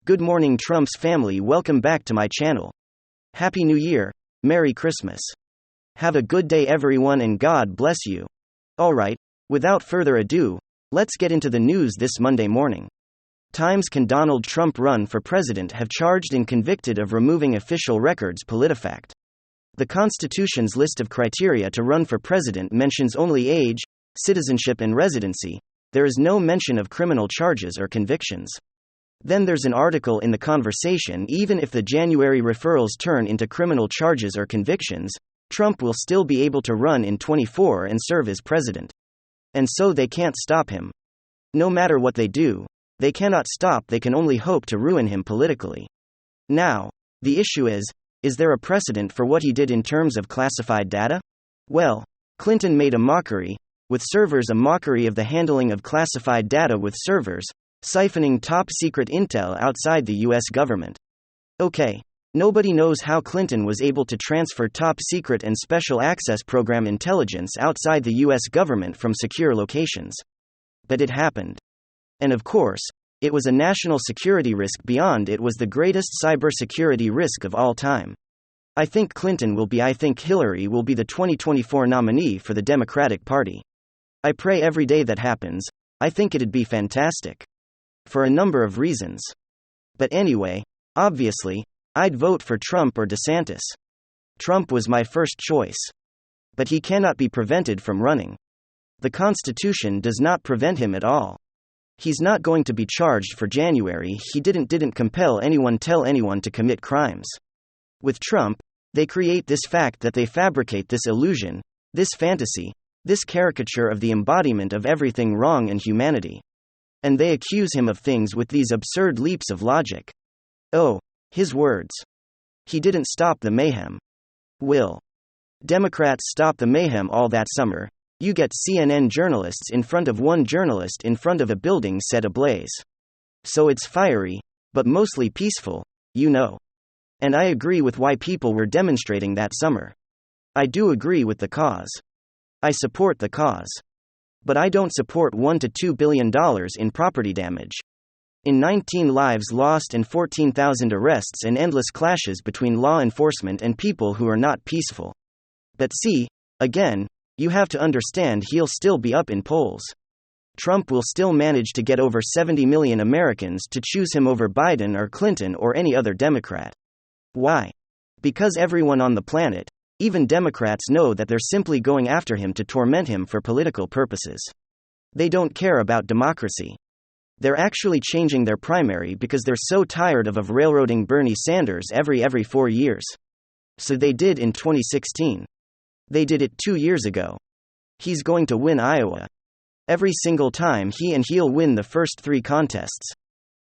Good morning, Trump's family. Welcome back to my channel. Happy New Year. Merry Christmas. Have a good day, everyone, and God bless you. Alright, without further ado, let's get into the news this Monday morning. Times Can Donald Trump run for president? Have charged and convicted of removing official records. PolitiFact. The Constitution's list of criteria to run for president mentions only age, citizenship, and residency. There is no mention of criminal charges or convictions. Then there's an article in The Conversation: even if the January referrals turn into criminal charges or convictions, Trump will still be able to run in 2024 and serve as president. And so they can't stop him. No matter what they do, they cannot stop. They can only hope to ruin him politically. Now, the issue is there a precedent for what he did in terms of classified data? Well, Clinton made a mockery with servers, a mockery of the handling of classified data with servers, siphoning top-secret intel outside the U.S. government. Okay, nobody knows how Clinton was able to transfer top-secret and special access program intelligence outside the U.S. government from secure locations. But it happened. And of course, it was a national security risk beyond. It was the greatest cybersecurity risk of all time. I think Hillary will be the 2024 nominee for the Democratic Party. I pray every day that happens. I think it'd be fantastic. For a number of reasons. But anyway, obviously, I'd vote for Trump or DeSantis. Trump was my first choice. But he cannot be prevented from running. The Constitution does not prevent him at all. He's not going to be charged for January. He didn't compel anyone, tell anyone to commit crimes. With Trump, they create this fact that they fabricate this illusion, this fantasy, this caricature of the embodiment of everything wrong in humanity. And they accuse him of things with these absurd leaps of logic. Oh, his words. He didn't stop the mayhem. Will Democrats stop the mayhem all that summer? You get CNN journalists in front of one journalist in front of a building set ablaze. So it's fiery, but mostly peaceful, you know. And I agree with why people were demonstrating that summer. I do agree with the cause. I support the cause. But I don't support $1 to $2 billion in property damage. In 19 lives lost and 14,000 arrests and endless clashes between law enforcement and people who are not peaceful. But see, again, you have to understand, he'll still be up in polls. Trump will still manage to get over 70 million Americans to choose him over Biden or Clinton or any other Democrat. Why? Because everyone on the planet, even Democrats, know that they're simply going after him to torment him for political purposes. They don't care about democracy. They're actually changing their primary because they're so tired of railroading Bernie Sanders every 4 years. So they did in 2016. They did it 2 years ago. He's going to win Iowa. Every single time he'll win the first 3 contests.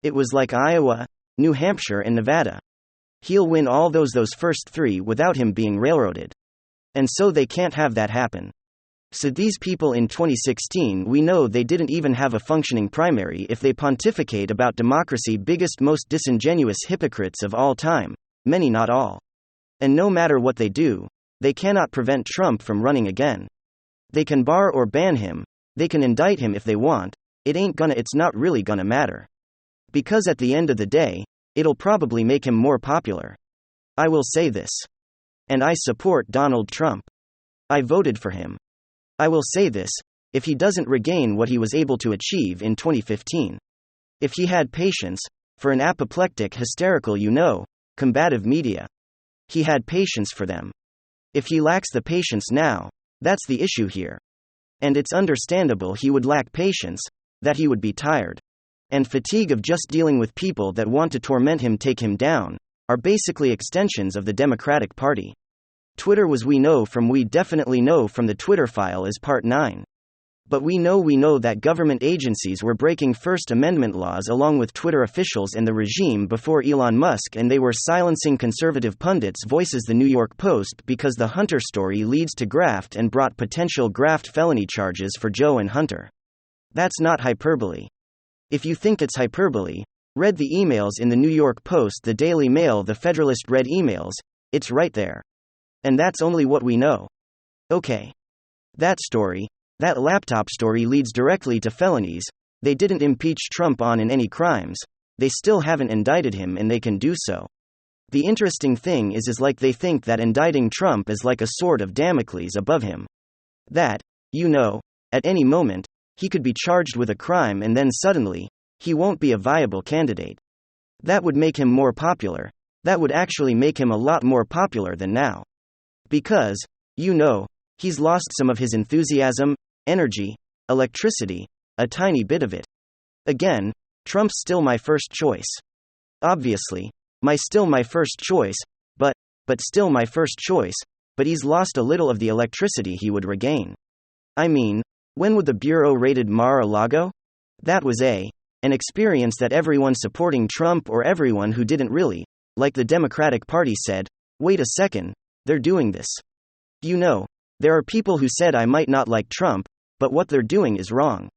It was like Iowa, New Hampshire, and Nevada. He'll win all those first 3 without him being railroaded. And so they can't have that happen. So these people in 2016, we know they didn't even have a functioning primary. If they pontificate about democracy, biggest, most disingenuous hypocrites of all time, many, not all. And no matter what they do, they cannot prevent Trump from running again. They can bar or ban him, they can indict him if they want, it's not really gonna matter. Because at the end of the day, it'll probably make him more popular. I will say this. And I support Donald Trump. I voted for him. I will say this: if he doesn't regain what he was able to achieve in 2015. If he had patience, for an apoplectic, hysterical, combative media. He had patience for them. If he lacks the patience now, that's the issue here. And it's understandable he would lack patience, that he would be tired. And fatigue of just dealing with people that want to torment him, take him down, are basically extensions of the Democratic Party. Twitter was we definitely know from the Twitter file is part 9. But we know that government agencies were breaking First Amendment laws along with Twitter officials and the regime before Elon Musk, and they were silencing conservative pundits' voices. The New York Post, because the Hunter story leads to graft and brought potential graft felony charges for Joe and Hunter. That's not hyperbole. If you think it's hyperbole, read the emails in the New York Post, the Daily Mail, the Federalist. Read emails, it's right there. And that's only what we know. Okay. That laptop story leads directly to felonies. They didn't impeach Trump on in any crimes, they still haven't indicted him and they can do so. The interesting thing is like they think that indicting Trump is like a sword of Damocles above him. That, at any moment, he could be charged with a crime and then suddenly, he won't be a viable candidate. That would make him more popular. That would actually make him a lot more popular than now. Because, he's lost some of his enthusiasm, energy, electricity, a tiny bit of it. Again, Trump's still my first choice. Obviously, still my first choice, but still my first choice, but he's lost a little of the electricity he would regain. I mean, when would the Bureau raided Mar-a-Lago? That was an experience that everyone supporting Trump or everyone who didn't really, like the Democratic Party said, wait a second, they're doing this. There are people who said I might not like Trump, but what they're doing is wrong.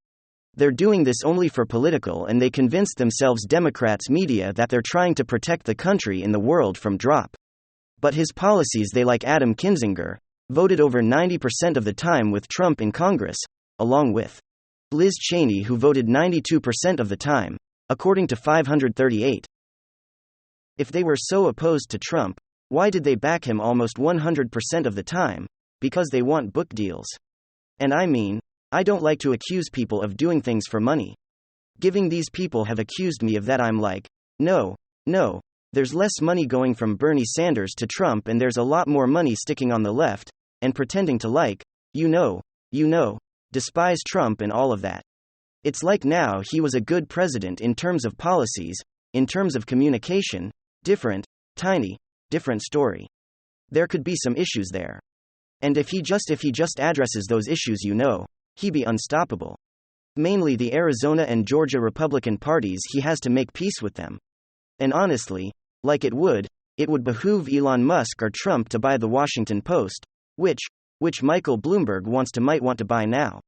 They're doing this only for political and they convinced themselves Democrats media that they're trying to protect the country in the world from drop. But his policies they like Adam Kinzinger, voted over 90% of the time with Trump in Congress, along with Liz Cheney who voted 92% of the time, according to 538. If they were so opposed to Trump, why did they back him almost 100% of the time? Because they want book deals. And I mean, I don't like to accuse people of doing things for money. Giving these people have accused me of that. I'm like, no, there's less money going from Bernie Sanders to Trump and there's a lot more money sticking on the left, and pretending to like, despise Trump and all of that. It's like now he was a good president in terms of policies, in terms of communication, different story. There could be some issues there. And if he just addresses those issues, he'd be unstoppable. Mainly the Arizona and Georgia Republican parties, he has to make peace with them. And honestly, like it would behoove Elon Musk or Trump to buy the Washington Post, which Michael Bloomberg might want to buy now.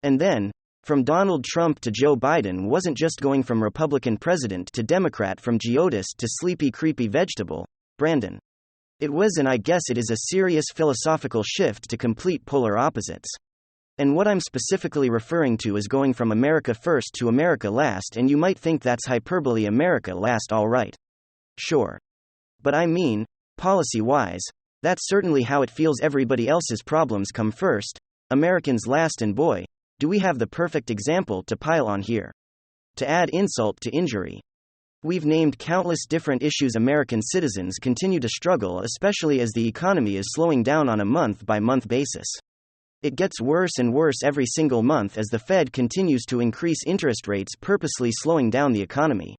And then, from Donald Trump to Joe Biden wasn't just going from Republican president to Democrat, from Geodis to sleepy creepy vegetable, Brandon. It was, and I guess it is, a serious philosophical shift to complete polar opposites. And what I'm specifically referring to is going from America first to America last, and you might think that's hyperbole. America last, all right. Sure. But I mean, policy-wise, that's certainly how it feels. Everybody else's problems come first, Americans last, and boy, do we have the perfect example to pile on here. To add insult to injury, we've named countless different issues American citizens continue to struggle, especially as the economy is slowing down on a month-by-month basis. It gets worse and worse every single month as the Fed continues to increase interest rates, purposely slowing down the economy.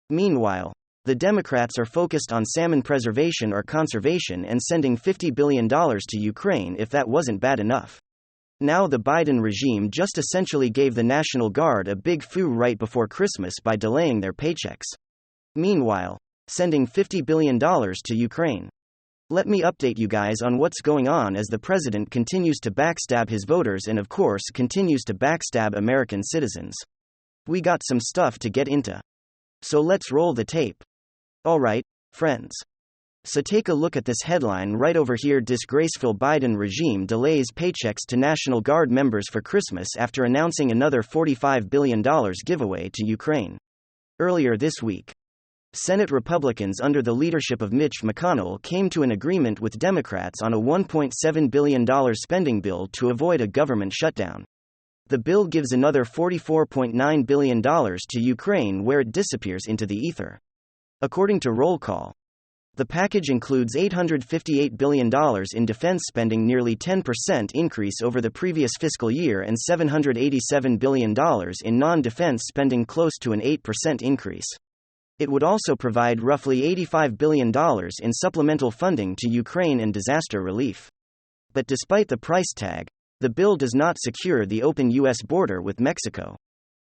Meanwhile, the Democrats are focused on salmon preservation or conservation and sending $50 billion to Ukraine. If that wasn't bad enough, now the Biden regime just essentially gave the National Guard a big foo right before Christmas by delaying their paychecks. Meanwhile, sending $50 billion to Ukraine. Let me update you guys on what's going on as the president continues to backstab his voters and of course continues to backstab American citizens. We got some stuff to get into. So let's roll the tape. Alright, friends. So take a look at this headline right over here. Disgraceful Biden regime delays paychecks to National Guard members for Christmas after announcing another $45 billion giveaway to Ukraine. Earlier this week, Senate Republicans under the leadership of Mitch McConnell came to an agreement with Democrats on a $1.7 billion spending bill to avoid a government shutdown. The bill gives another $44.9 billion to Ukraine where it disappears into the ether. According to Roll Call, the package includes $858 billion in defense spending, nearly 10% increase over the previous fiscal year, and $787 billion in non-defense spending, close to an 8% increase. It would also provide roughly $85 billion in supplemental funding to Ukraine and disaster relief. But despite the price tag, the bill does not secure the open U.S. border with Mexico.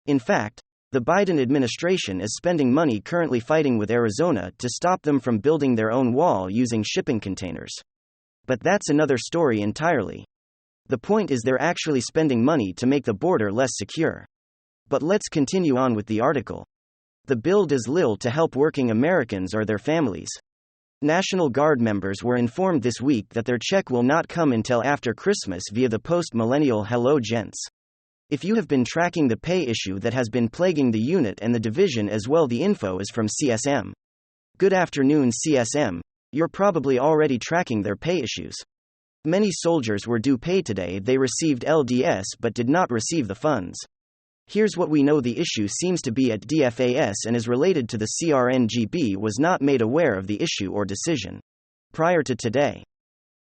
In fact, the Biden administration is spending money currently fighting with Arizona to stop them from building their own wall using shipping containers. But that's another story entirely. The point is they're actually spending money to make the border less secure. But let's continue on with the article. The bill does little to help working Americans or their families. National Guard members were informed this week that their check will not come until after Christmas via the post-millennial Hello Gents. If you have been tracking the pay issue that has been plaguing the unit and the division as well, the info is from CSM. Good afternoon, CSM. You're probably already tracking their pay issues. Many soldiers were due pay today. They received LDS but did not receive the funds. Here's what we know: the issue seems to be at DFAS and is related to the CRNGB was not made aware of the issue or decision prior to today.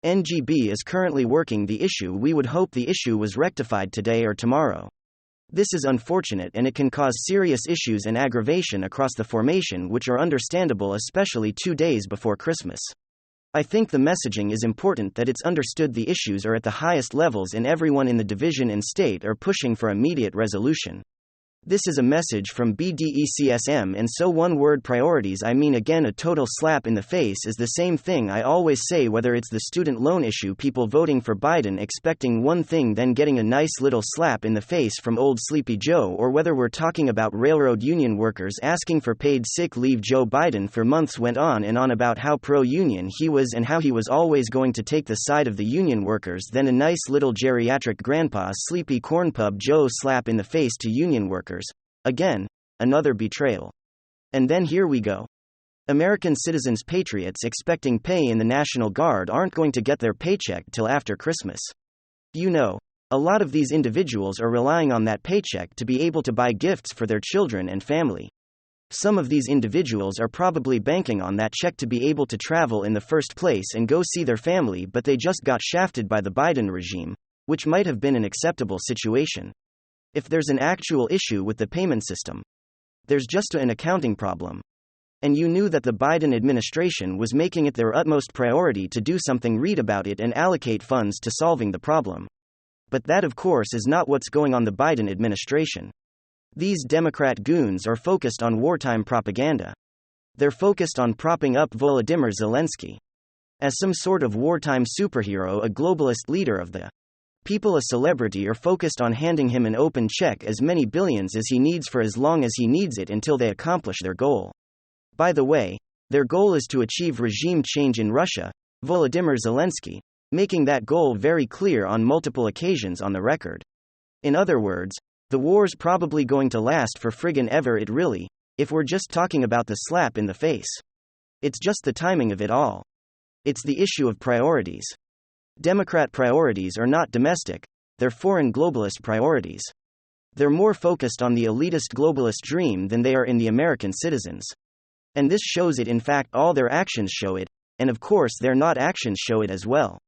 NGB is currently working the issue. We would hope the issue was rectified today or tomorrow. This is unfortunate and it can cause serious issues and aggravation across the formation, which are understandable, especially 2 days before Christmas. I think the messaging is important, that it's understood the issues are at the highest levels and everyone in the division and state are pushing for immediate resolution. This is a message from BDECSM, and so one word: priorities. I mean, again, a total slap in the face is the same thing I always say, whether it's the student loan issue, people voting for Biden expecting one thing then getting a nice little slap in the face from old Sleepy Joe, or whether we're talking about railroad union workers asking for paid sick leave. Joe Biden for months went on and on about how pro-union he was and how he was always going to take the side of the union workers, then a nice little geriatric grandpa Sleepy Cornpub Joe slap in the face to union workers. Again, another betrayal. And then here we go. American citizens, patriots expecting pay in the National Guard aren't going to get their paycheck till after Christmas. You know, a lot of these individuals are relying on that paycheck to be able to buy gifts for their children and family. Some of these individuals are probably banking on that check to be able to travel in the first place and go see their family, but they just got shafted by the Biden regime, which might have been an acceptable situation. If there's an actual issue with the payment system, there's just an accounting problem. And you knew that the Biden administration was making it their utmost priority to do something, read about it, and allocate funds to solving the problem. But that, of course, is not what's going on the Biden administration. These Democrat goons are focused on wartime propaganda. They're focused on propping up Volodymyr Zelensky as some sort of wartime superhero, a globalist leader of the people, a celebrity, are focused on handing him an open check, as many billions as he needs for as long as he needs it until they accomplish their goal. By the way, their goal is to achieve regime change in Russia, Volodymyr Zelensky, making that goal very clear on multiple occasions on the record. In other words, the war's probably going to last for friggin' ever. It really, if we're just talking about the slap in the face. It's just the timing of it all. It's the issue of priorities. Democrat priorities are not domestic, they're foreign globalist priorities. They're more focused on the elitist globalist dream than they are in the American citizens. And this shows it. In fact, all their actions show it, and of course their not actions show it as well.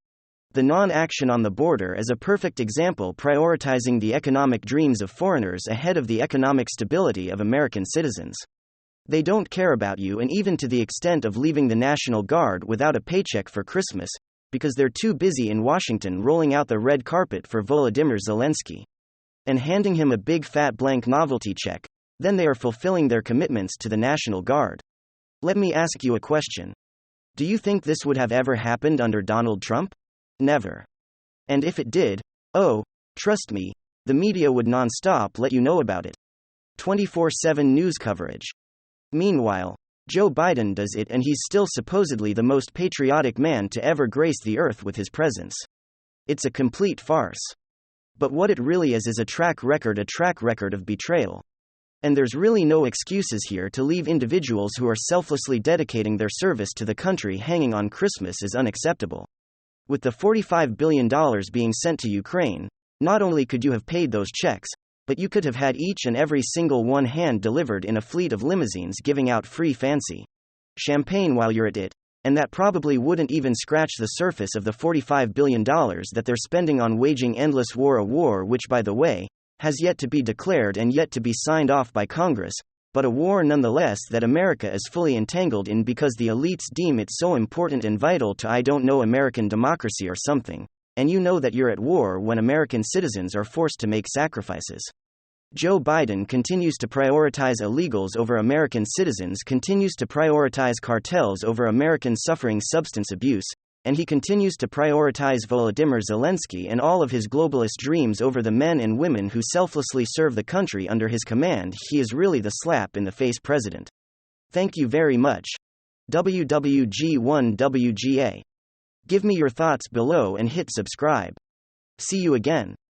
The non-action on the border is a perfect example, prioritizing the economic dreams of foreigners ahead of the economic stability of American citizens. They don't care about you, and even to the extent of leaving the National Guard without a paycheck for Christmas, because they're too busy in Washington rolling out the red carpet for Volodymyr Zelensky and handing him a big fat blank novelty check. Then they are fulfilling their commitments to the National Guard. Let me ask you a question. Do you think this would have ever happened under Donald Trump? Never. And if it did, oh, trust me, the media would non-stop let you know about it. 24/7 news coverage. Meanwhile, Joe Biden does it, and he's still supposedly the most patriotic man to ever grace the earth with his presence. It's a complete farce. But what it really is a track record of betrayal. And there's really no excuses here. To leave individuals who are selflessly dedicating their service to the country hanging on Christmas is unacceptable. With the $45 billion being sent to Ukraine, not only could you have paid those checks, but you could have had each and every single one hand-delivered in a fleet of limousines giving out free fancy champagne while you're at it, and that probably wouldn't even scratch the surface of the $45 billion that they're spending on waging endless war, a war which, by the way, has yet to be declared and yet to be signed off by Congress, but a war nonetheless that America is fully entangled in because the elites deem it so important and vital to, I don't know, American democracy or something. And you know that you're at war when American citizens are forced to make sacrifices. Joe Biden continues to prioritize illegals over American citizens, continues to prioritize cartels over Americans suffering substance abuse, and he continues to prioritize Volodymyr Zelensky and all of his globalist dreams over the men and women who selflessly serve the country under his command. He is really the slap in the face president. Thank you very much. WWG1WGA. Give me your thoughts below and hit subscribe. See you again.